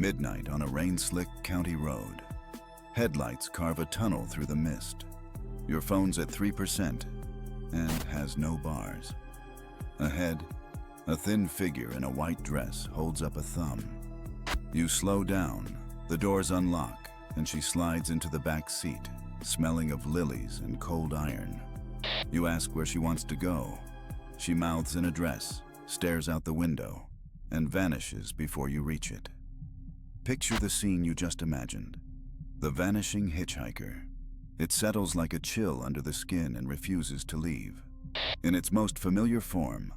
Midnight on a rain-slicked county road. Headlights carve a tunnel through the mist. Your phone's at 3% and has no bars. Ahead, a thin figure in a white dress holds up a thumb. You slow down, the doors unlock, and she slides into the back seat, smelling of lilies and cold iron. You ask where she wants to go. She mouths an address, stares out the window, and vanishes before you reach it. Picture the scene you just imagined. The vanishing hitchhiker. It settles like a chill under the skin and refuses to leave. In its most familiar form,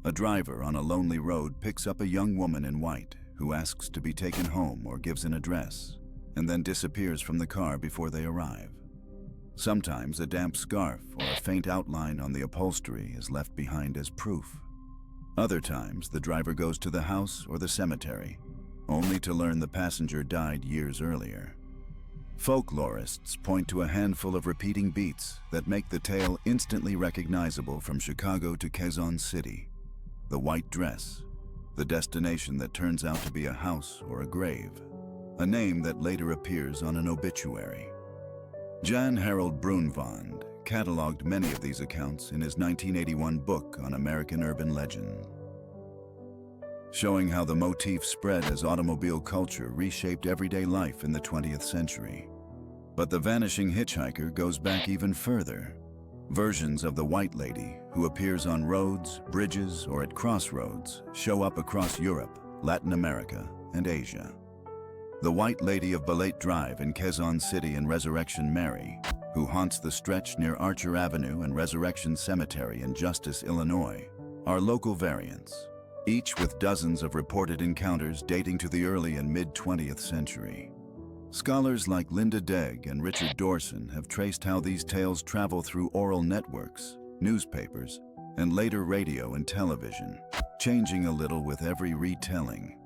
a driver on a lonely road picks up a young woman in white who asks to be taken home or gives an address, and then disappears from the car before they arrive. Sometimes a damp scarf or a faint outline on the upholstery is left behind as proof. Other times, the driver goes to the house or the cemetery, only to learn the passenger died years earlier. Folklorists point to a handful of repeating beats that make the tale instantly recognizable from Chicago to Quezon City. The white dress, the destination that turns out to be a house or a grave, a name that later appears on an obituary. Jan Harold Brunvand cataloged many of these accounts in his 1981 book on American urban legend, showing how the motif spread as automobile culture reshaped everyday life in the 20th century. But the vanishing hitchhiker goes back even further. Versions of the White Lady, who appears on roads, bridges, or at crossroads, show up across Europe, Latin America, and Asia. The White Lady of Balate Drive in Quezon City and Resurrection Mary, who haunts the stretch near Archer Avenue and Resurrection Cemetery in Justice, Illinois, are local variants, each with dozens of reported encounters dating to the early and mid-20th century. Scholars like Linda Degg and Richard Dorson have traced how these tales travel through oral networks, newspapers, and later radio and television, changing a little with every retelling.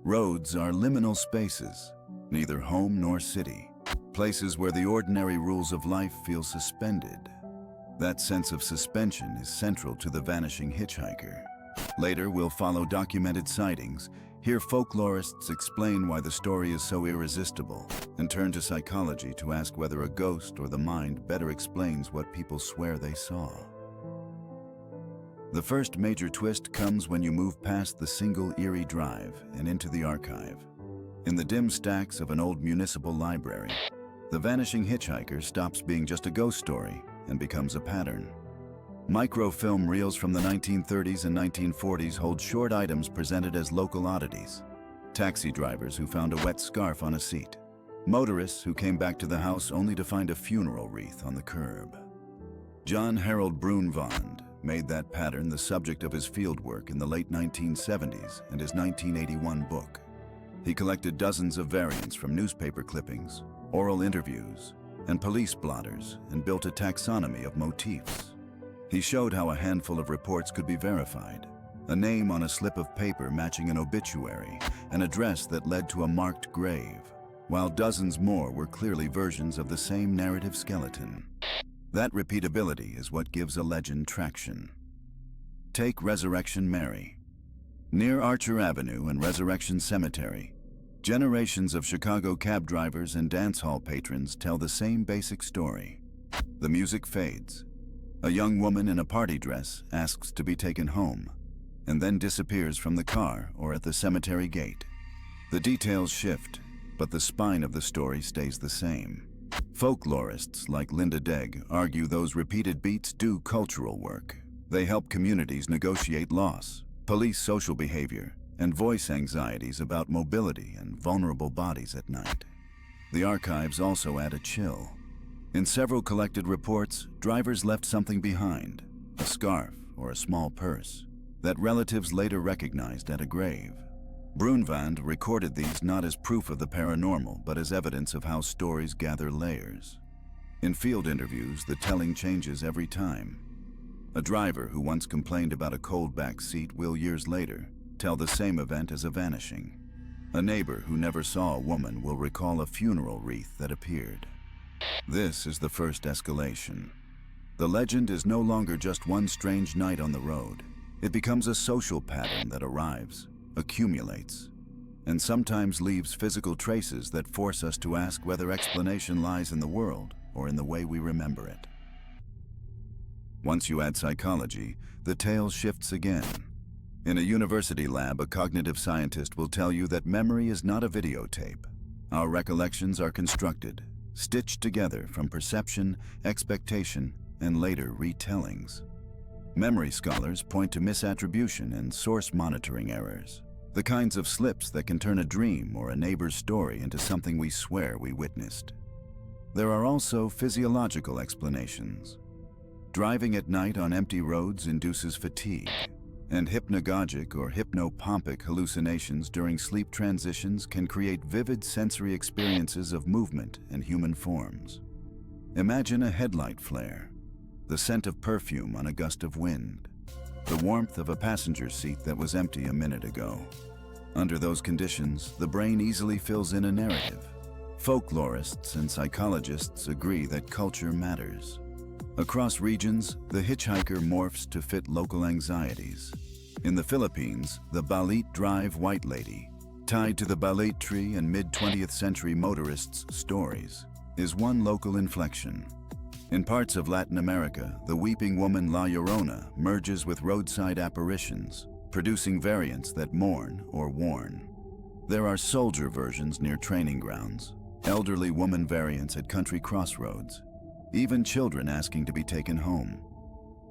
Roads are liminal spaces, neither home nor city, places where the ordinary rules of life feel suspended. That sense of suspension is central to the vanishing hitchhiker. Later, we'll follow documented sightings, hear folklorists explain why the story is so irresistible, and turn to psychology to ask whether a ghost or the mind better explains what people swear they saw. The first major twist comes when you move past the single eerie drive and into the archive. In the dim stacks of an old municipal library, the vanishing hitchhiker stops being just a ghost story and becomes a pattern. Microfilm reels from the 1930s and 1940s hold short items presented as local oddities. Taxi drivers who found a wet scarf on a seat. Motorists who came back to the house only to find a funeral wreath on the curb. John Harold Brunvand made that pattern the subject of his fieldwork in the late 1970s and his 1981 book. He collected dozens of variants from newspaper clippings, oral interviews, and police blotters and built a taxonomy of motifs. He showed how a handful of reports could be verified, a name on a slip of paper matching an obituary, an address that led to a marked grave, while dozens more were clearly versions of the same narrative skeleton. That repeatability is what gives a legend traction. Take Resurrection Mary. Near Archer Avenue and Resurrection Cemetery, generations of Chicago cab drivers and dance hall patrons tell the same basic story. The music fades. A young woman in a party dress asks to be taken home, and then disappears from the car or at the cemetery gate. The details shift, but the spine of the story stays the same. Folklorists like Linda Degg argue those repeated beats do cultural work. They help communities negotiate loss, police social behavior, and voice anxieties about mobility and vulnerable bodies at night. The archives also add a chill. In several collected reports, drivers left something behind, a scarf or a small purse, that relatives later recognized at a grave. Brunvand recorded these not as proof of the paranormal, but as evidence of how stories gather layers. In field interviews, the telling changes every time. A driver who once complained about a cold back seat will years later tell the same event as a vanishing. A neighbor who never saw a woman will recall a funeral wreath that appeared. This is the first escalation. The legend is no longer just one strange night on the road. It becomes a social pattern that arrives, accumulates, and sometimes leaves physical traces that force us to ask whether explanation lies in the world or in the way we remember it. Once you add psychology, the tale shifts again. In a university lab, a cognitive scientist will tell you that memory is not a videotape. Our recollections are constructed, stitched together from perception, expectation, and later retellings. Memory scholars point to misattribution and source monitoring errors, the kinds of slips that can turn a dream or a neighbor's story into something we swear we witnessed. There are also physiological explanations. Driving at night on empty roads induces fatigue, and hypnagogic or hypnopompic hallucinations during sleep transitions can create vivid sensory experiences of movement and human forms. Imagine a headlight flare, the scent of perfume on a gust of wind, the warmth of a passenger seat that was empty a minute ago. Under those conditions, the brain easily fills in a narrative. Folklorists and psychologists agree that culture matters. Across regions, the hitchhiker morphs to fit local anxieties. In the Philippines, the Balit Drive White Lady, tied to the Balit tree and mid-20th century motorists' stories, is one local inflection. In parts of Latin America, the weeping woman La Llorona merges with roadside apparitions, producing variants that mourn or warn. There are soldier versions near training grounds, elderly woman variants at country crossroads, even children asking to be taken home.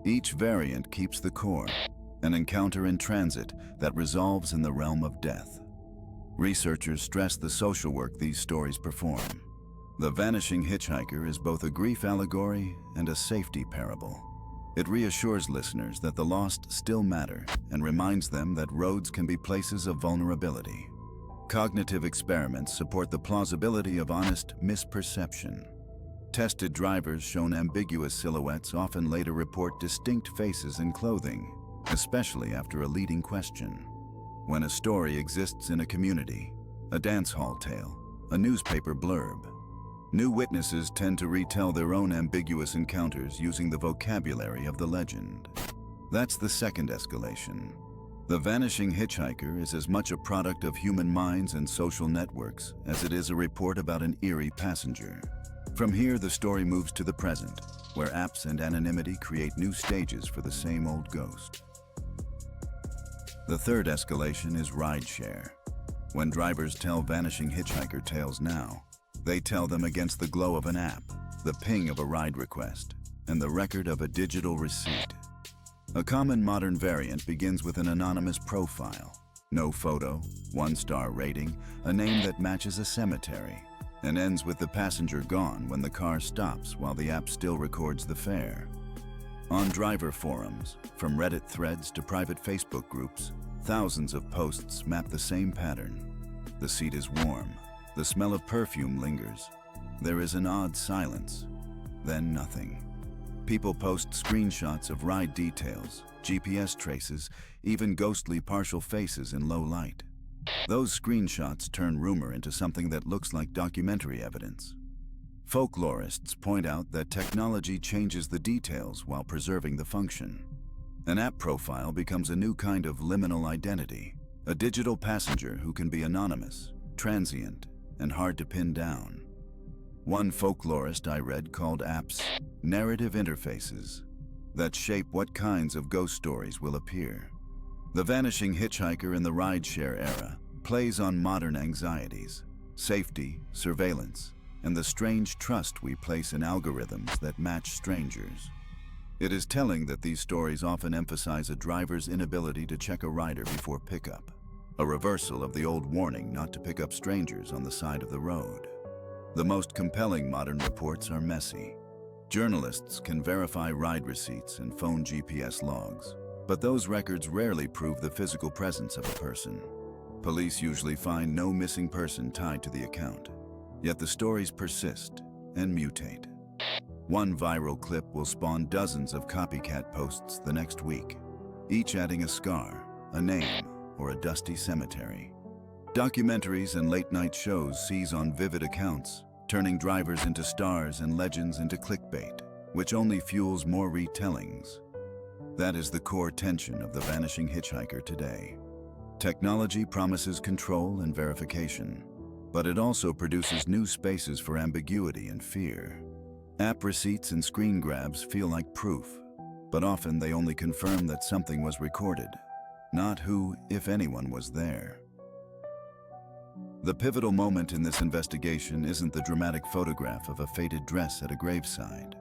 Each variant keeps the core, an encounter in transit that resolves in the realm of death. Researchers stress the social work these stories perform. The Vanishing Hitchhiker is both a grief allegory and a safety parable. It reassures listeners that the lost still matter and reminds them that roads can be places of vulnerability. Cognitive experiments support the plausibility of honest misperception. Tested drivers shown ambiguous silhouettes often later report distinct faces and clothing, especially after a leading question. When a story exists in a community, a dance hall tale, a newspaper blurb, new witnesses tend to retell their own ambiguous encounters using the vocabulary of the legend. That's the second escalation. The Vanishing Hitchhiker is as much a product of human minds and social networks as it is a report about an eerie passenger. From here, the story moves to the present, where apps and anonymity create new stages for the same old ghost. The third escalation is rideshare. When drivers tell Vanishing Hitchhiker tales now, they tell them against the glow of an app, the ping of a ride request, and the record of a digital receipt. A common modern variant begins with an anonymous profile, no photo, 1-star rating, a name that matches a cemetery, and ends with the passenger gone when the car stops while the app still records the fare. On driver forums, from Reddit threads to private Facebook groups, thousands of posts map the same pattern. The seat is warm. The smell of perfume lingers. There is an odd silence. Then nothing. People post screenshots of ride details, GPS traces, even ghostly partial faces in low light. Those screenshots turn rumor into something that looks like documentary evidence. Folklorists point out that technology changes the details while preserving the function. An app profile becomes a new kind of liminal identity, a digital passenger who can be anonymous, transient, and hard to pin down. One folklorist I read called apps narrative interfaces that shape what kinds of ghost stories will appear. The Vanishing Hitchhiker in the rideshare era plays on modern anxieties, safety, surveillance, and the strange trust we place in algorithms that match strangers. It is telling that these stories often emphasize a driver's inability to check a rider before pickup, a reversal of the old warning not to pick up strangers on the side of the road. The most compelling modern reports are messy. Journalists can verify ride receipts and phone GPS logs, but those records rarely prove the physical presence of a person. Police usually find no missing person tied to the account, yet the stories persist and mutate. One viral clip will spawn dozens of copycat posts the next week, each adding a scar, a name, or a dusty cemetery. Documentaries and late-night shows seize on vivid accounts, turning drivers into stars and legends into clickbait, which only fuels more retellings. That is the core tension of the Vanishing Hitchhiker today. Technology promises control and verification, but it also produces new spaces for ambiguity and fear. App receipts and screen grabs feel like proof, but often they only confirm that something was recorded, not who, if anyone, was there. The pivotal moment in this investigation isn't the dramatic photograph of a faded dress at a graveside.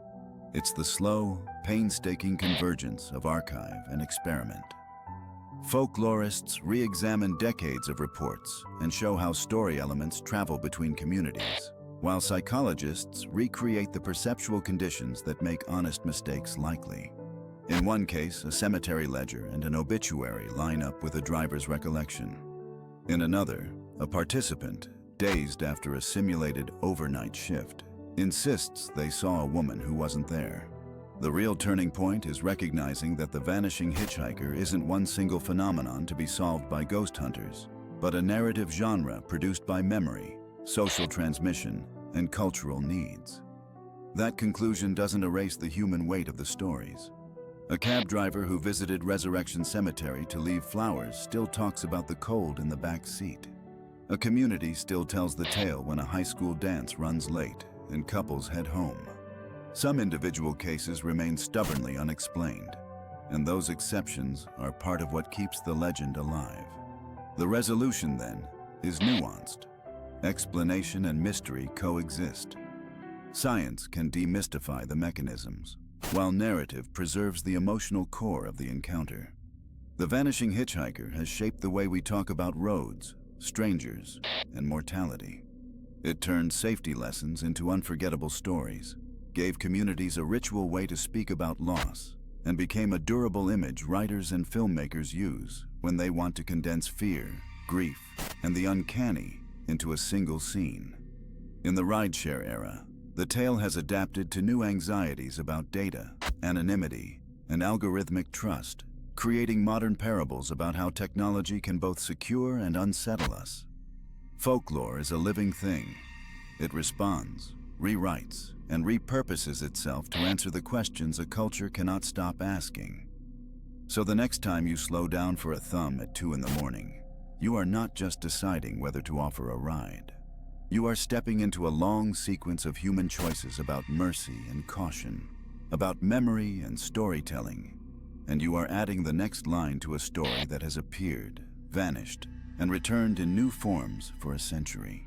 It's the slow, painstaking convergence of archive and experiment. Folklorists re-examine decades of reports and show how story elements travel between communities, while psychologists recreate the perceptual conditions that make honest mistakes likely. In one case, a cemetery ledger and an obituary line up with a driver's recollection. In another, a participant, dazed after a simulated overnight shift, insists they saw a woman who wasn't there. The real turning point is recognizing that the vanishing hitchhiker isn't one single phenomenon to be solved by ghost hunters, but a narrative genre produced by memory, social transmission, and cultural needs. That conclusion doesn't erase the human weight of the stories. A cab driver who visited Resurrection Cemetery to leave flowers still talks about the cold in the back seat. A community still tells the tale when a high school dance runs late and couples head home. Some individual cases remain stubbornly unexplained, and those exceptions are part of what keeps the legend alive. The resolution, then, is nuanced. Explanation and mystery coexist. Science can demystify the mechanisms, while narrative preserves the emotional core of the encounter. The vanishing hitchhiker has shaped the way we talk about roads, strangers, and mortality. It turned safety lessons into unforgettable stories, gave communities a ritual way to speak about loss, and became a durable image writers and filmmakers use when they want to condense fear, grief, and the uncanny into a single scene. In the rideshare era, the tale has adapted to new anxieties about data, anonymity, and algorithmic trust, creating modern parables about how technology can both secure and unsettle us. Folklore is a living thing. It responds, rewrites, and repurposes itself to answer the questions a culture cannot stop asking. So the next time you slow down for a thumb at 2 in the morning, you are not just deciding whether to offer a ride. You are stepping into a long sequence of human choices about mercy and caution, about memory and storytelling, and you are adding the next line to a story that has appeared, vanished, and returned in new forms for a century.